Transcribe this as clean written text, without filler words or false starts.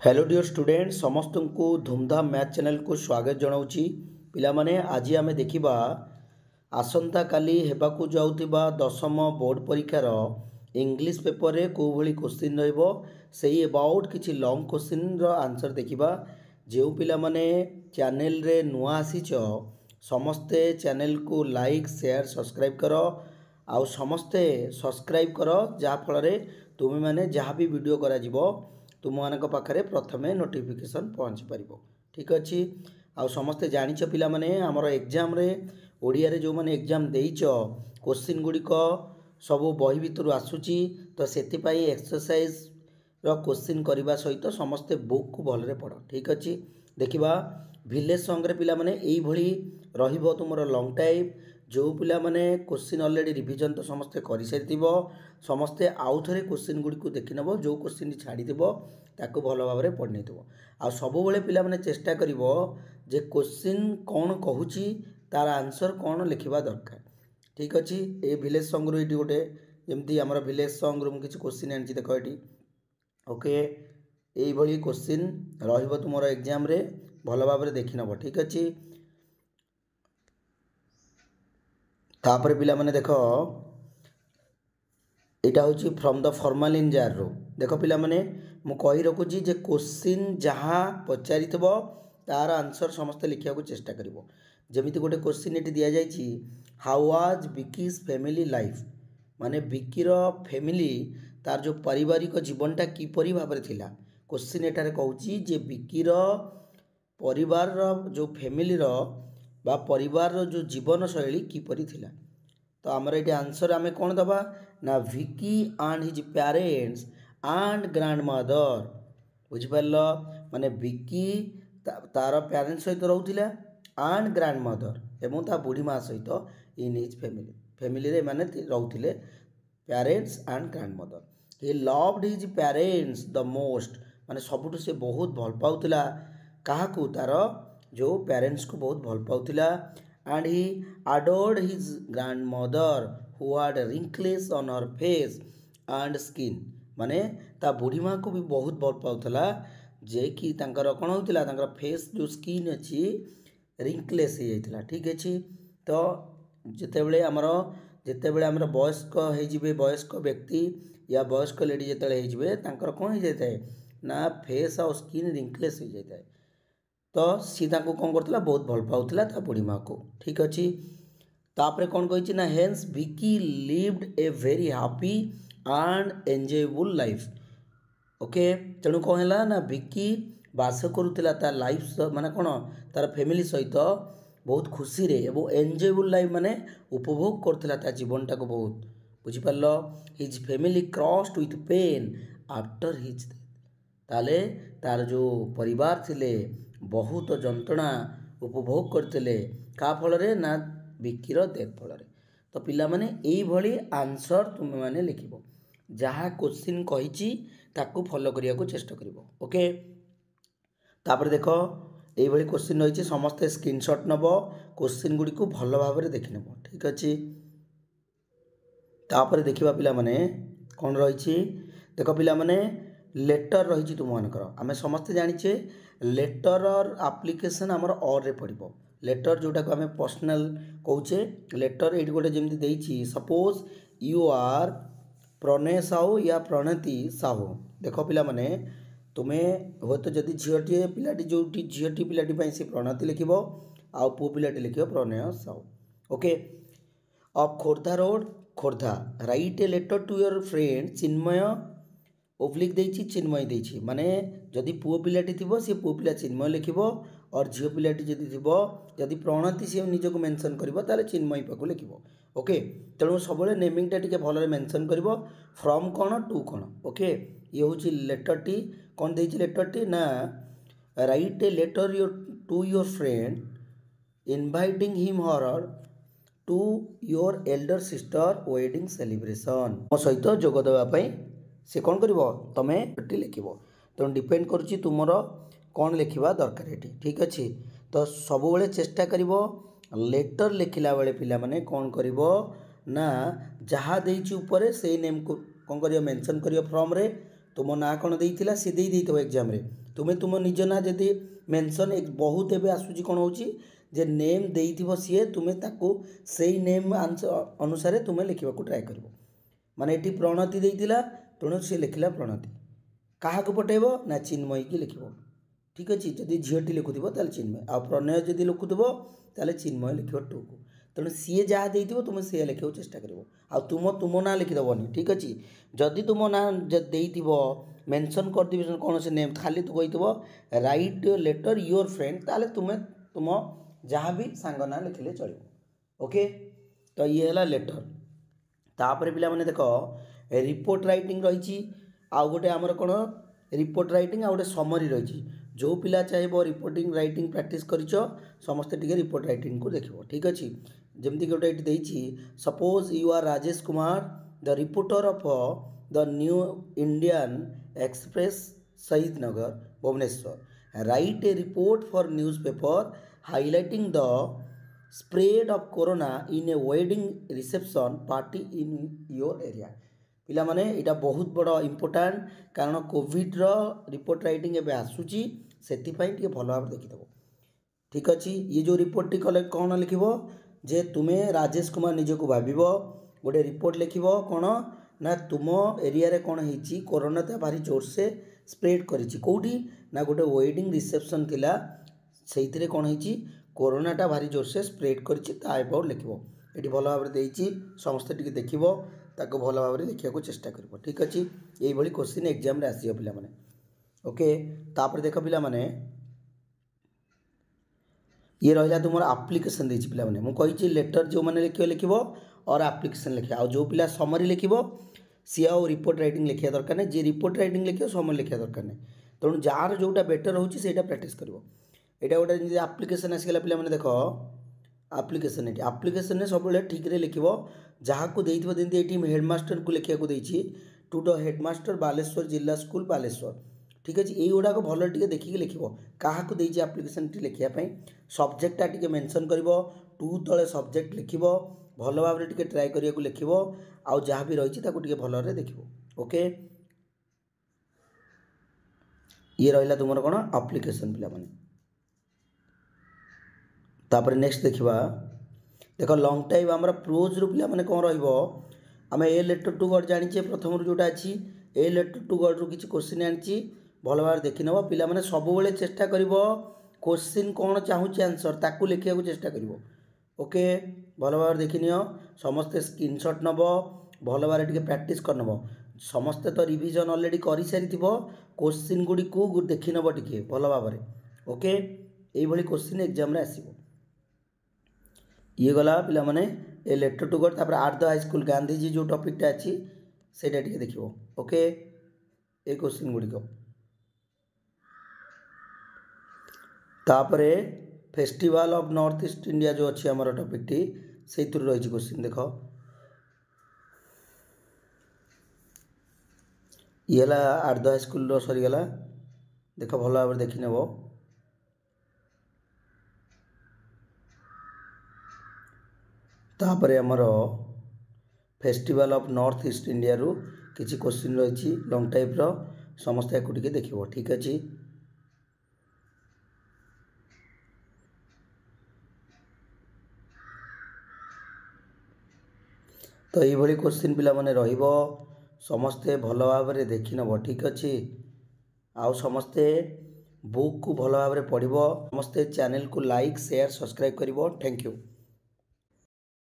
Hello dear student समस्त को धूमधाम मैथ चैनल को स्वागत जनाऊँगी पिला माने आज आम देखा आसंता काली हेबाकु जाउतिबा दशम बोर्ड परीक्षार इंग्लिश पेपर रे को भली क्वेश्चन रहिबो सेही अबाउट किछि लॉन्ग क्वेश्चन रो आंसर देखिबा। जो पिला माने चैनल रे नुआ आसीच समस्ते चैनल को लाइक शेयर सब्सक्राइब करो आउ समस्ते सब्सक्राइब करो जा फल रे तुम माने जहाँ भी वीडियो करा जिवो तुम मान पाखे प्रथमे नोटिफिकेशन पहुँच पार। ठीक अच्छे आउ समस्ते जानिच पिला माने आमर एग्जाम रे ओडिया रे जो माने एग्जाम देइच क्वेश्चन गुड़िक सब बही भितर आसूची तो सेतिपाई एक्सरसाइज रो क्वेश्चन करने सहित समस्ते बुक को भलरे पढ़। ठीक अच्छे देखा विलेज सॉन्ग रे पिला माने एई भली रहिबो तुमरो लॉन्ग टाइप जो पिला माने क्वेश्चन ऑलरेडी रिवीजन तो समस्ते करि सारिथिबो समस्ते आउ थरे क्वेश्चन गुडी को देखि नबो जो क्वेश्चन छाड़ी देबो ताको भलो भाबरे पढ़ने देबो आ सब बेले पिला माने चेष्टा करिवो जे क्वेश्चन कोन कहूची तार आंसर कोन लिखिबा दरकार। ठीक अछि ए विलेज सॉन्ग रो इटी गोटे जेमती हमर विलेज सॉन्ग रो किछ क्वेश्चन आनछि देखो इटी ओके एई भली क्वेश्चन रहिबो तुमरो एग्जाम रे भलो भाबरे देखि नबो। ठीक अछि तापर पिला माने देखो एटा होची फ्रॉम द फॉर्मालिन जार रो देखो पिला माने मु कहि रखुची जे क्वेश्चन जहाँ पचारिथबो तार आंसर समस्त लिखिया को चेष्टा करिवो। जेमिति गोटे क्वेश्चन एटी दिया जायछि how was Vicky's family life माने विकीर फैमिली तार जो पारिवारिक जीवनटा किपरि भाबरे थिला क्वेश्चन एटारे कहूची जे विकीर परिवार जो फैमिली रो बा परिवार रो जो जीवन शैली किपरि थिला तो आमर ये आंसर आम कौन दबा ना Vicky and his parents and grandmother बुझिपार माने विकी तार पेरेंट्स सहित रोला एंड ग्रांड मदर एवं ता बुढ़ी माँ सहित इन हिज फैमिली फैमिली रे माने रोते parents and grand mother he loved his parents the most माने सबुठ से बहुत भल पाउतिला काहाकू तार जो पेरेंट्स को बहुत भल पाउतिला and he adored his grandmother who had wrinkles on her face and skin माने ता बुढ़ी माँ को भी बहुत भल पाउतिला जे कि तांकर कोन होतिला तांकर फेस जो स्किन अछि रिंकलेस हो जाइतिला। ठीक अछि तो जेतेबेले हमर वयस्क हे जिवे वयस्क व्यक्ति या वयस्क लेडी जेतेबेले हे जिवे तांकर कोन हो जाइताय ना फेस और स्किन रिंकलेस हो जाइताय तो सी ताको कौन करथिला बहुत भल पाउथिला ता बुढ़ी माँ को। ठीक अच्छे तापरे कौन कही ना hence Vicky lived a very happy and enjoyable life okay तेणु कौन है ना विकी बास करुला तार लाइफ माने कौन तार फैमिली सहित बहुत खुशी रे एवं एंजॉयबल लाइफ माने उपभोग करथिला ता जीवनटा को बहुत बुझिपार his family crossed with pain after his ताले तार जो परिवार थिले बहुत जंत्रणा उपभोग करते का फल रे ना विकीर डेथ फल तो पिला माने एई भली आंसर तुम माने लिखिबो जहाँ क्वेश्चन कहिची ताकू फॉलो करिया को चेष्टा करिवो। ओके तापर देखो एई भली क्वेश्चन रहिची समस्त स्क्रीनशॉट नबो क्वेश्चन गुडी को भलो भाबरे देखि नबो। ठीक अछि तापर देखिबा पिला माने कोन रहिची देखो पिला माने लेटर रही तुम मानकर आम समस्ते जाचे लेटर और एप्लिकेशन आमर और रे पड़ो लेटर जोटा को आम पर्सनाल कौचे लेटर ये गोटे जमी देती suppose you are Pranay Sahu या प्रणति साहू देख पिला माने तुम्हें हे तो जदि झीटे पिलाटी जो झीटी पिलाटी से प्रणति लिख आउ पु पिलाटी लिख Pranay Sahu. Okay of Khordha road Khordha write a letter to your friend Chinmay oblique देछि चिन्मय देछि माने जदि पुओ पिलाटी थिबो से पुओ पिला चिन्मय लिखिबो और झियो पिलाटी जदि थिबो जदि प्रणति से निजको मेंशन करिवो ताले चिन्मय पाको लिखिबो। ओके तेणु सबले नेमिंगटा टिके भलरे मेंशन करिवो फ्रॉम कोन टू कोन। ओके ये होछि लेटर टी कोन देछि लेटर टी ना write a letter to your friend inviting him her to your elder sister wedding celebration मो सहित जोग देबा पई से कौन कर तुम लिख तेणु डिपेंड करुच्ची तुमर कौन लिखा दरकार ये। ठीक अच्छे तो सब बेले चेष्टा कर लेटर लिखला बेले पिला माने कौन कर ना जहाँ देपर से नेम को कौन कर मेंशन कर फ्रॉम रे तुम ना कौन देइथिला सी देई देइथबो एग्जाम रे तुमे तुम निज ना जदि मेंशन बहुत एबे आसुची कोन होची जे नेम देइथिबो सी तुमे ताको सेई नेम आंसर अनुसार तुमे लिखिबा को ट्राई करबो माने एटी प्रणति देइथिला तेणु सी लिखिला प्रणति क्या पठेब ना चिन्मयी की लिखिब ठीक अच्छे जदि झीटी लिखुव ताल चिन्मय आ प्रणय जदि लिखुव ताल चिन्मय लिख टू को तेणु सी जहाँ देती तुम सी लिखा चेष्टा कर तुम ना लिखिदेवनी ठीक अच्छे जदि तुम ना देव मेंशन कर कौन से नेम खाली तू कही राइट लेटर योर फ्रेंड ताले तुम्हें तुम जहाँ भी सांग ना लिखिले चलो ओके तो ये है लेटर तापर पिला माने देख रिपोर्ट राइटिंग रही आउ गोटे आमर कौन रिपोर्ट राइटिंग आ गोटे समरी रही जो पिला चाहिए रिपोर्टिंग राइटिंग प्रैक्टिस कर समस्ते टिके रिपोर्ट राइटिंग को देखो ठीक अच्छे जमती गोटे ये suppose you are Rajesh Kumar the reporter of the new Indian express Shaheed Nagar Bhubaneswar write a report for newspaper highlighting the spread of corona in a wedding reception party in your area पिला माने इटा बहुत बड़ इम्पोर्टाट कारण कोविड रिपोर्ट राइटिंग एवं आसूची से भल भाव देखीदेव ठीक अच्छे ये जो रिपोर्ट टी कले कौन लिख जे तुम्हें राजेश कुमार निजक भाव गोटे रिपोर्ट लिख कौन ना तुम एरिया रे कौन हो कोरोना तो भारी जोर से स्प्रेड करी कौटी ना गोटे वेडिंग रिसेप्शन थिला से कौन हो कोरोनाटा भारी जोर से स्प्रेड कर लिख ये भल भाव समस्ते टी देख ताको भल भाव लिखा चेष्टा कर ठीक अच्छे ये क्वेश्चन एग्जाम रे आसी पिला माने ओके तापर देख पिला माने ये रहा तुम आप्लिकेसन देती पिला माने मुझे लेटर जो मैंने लिख और आप्लिकेसन लिखे आ जो पिला समरी लिख सी आउ रिपोर्ट राइटिंग लिखा दरकार नहीं जी रिपोर्ट राइटिंग लिखे समरी लिखा दरकार नहीं तेणु जार जोटा बेटर होची प्रैक्टिस कर यहाँ गोटे आप्लिकेसन आसगला पिला माने देख आप्लिकेसन ये आप्लिकेसन सब ठीक रे लिख जहाँ को देती ये हेडमास्टर को लिखा देती टू द हेडमास्टर बालेश्वर जिला स्कूल बालेश्वर ठीक अच्छे ये गुड़ाक भल टे देखिए लिख क्या आप्लिकेसन टी लिखापी सब्जेक्टा टी मेंशन कर टू तले सब्जेक्ट लिख भल भाव टे ट्राए करने को लिख आउ जहाँ भी रही भल देख ओके ये रहा तुम कौन आप्लिकेसन पिला माने तापर नेक्स्ट देखा देख लंग टाइम आम प्रोज रू पिला माने कौन रम ए लेटर टू गड जाने प्रथम जोटा अच्छी ए लेटर टू गड रू किसी क्वेश्चन आनी भल भाव देखी नब पिला माने सब बेले चेष्टा कर क्वेश्चन कौन चाहूँगी आंसर ताकू लिखा चेष्टा कर ओके भल भाव देखी नियो समस्ते स्क्रीनशॉट नब भल भाव टे प्रैक्टिस कर नब समस्ते तो रिवीजन ऑलरेडी कर सारी क्वेश्चन गुड़ी को देखी नब टे भल भाव ओके ये क्वेश्चन एग्जाम आसो ये गला पिला माने ए लेटर टू गड तापर at the high school Gandhiji जो टॉपिकटा अच्छी से देखो ओके ए क्वेश्चन गुड़िक तापरे festival of north east India जो अच्छी आमर टॉपिकटी से रही क्वेश्चन देख ये आट द हाई स्कूल सरीगला देख भल भाव देखी नेब तापरे आमर festival of north east India रू किसी क्वेश्चन रही लंग टाइप समस्त या देख ठीक अच्छे तो ये क्वेश्चन पिला माने रहिबो समस्ते भल भाव देखी नब ठीक अच्छे आउ समस्ते बुक को भल भाव पढ़ समस्ते चैनल को लाइक शेयर सब्सक्राइब कर थैंक यू।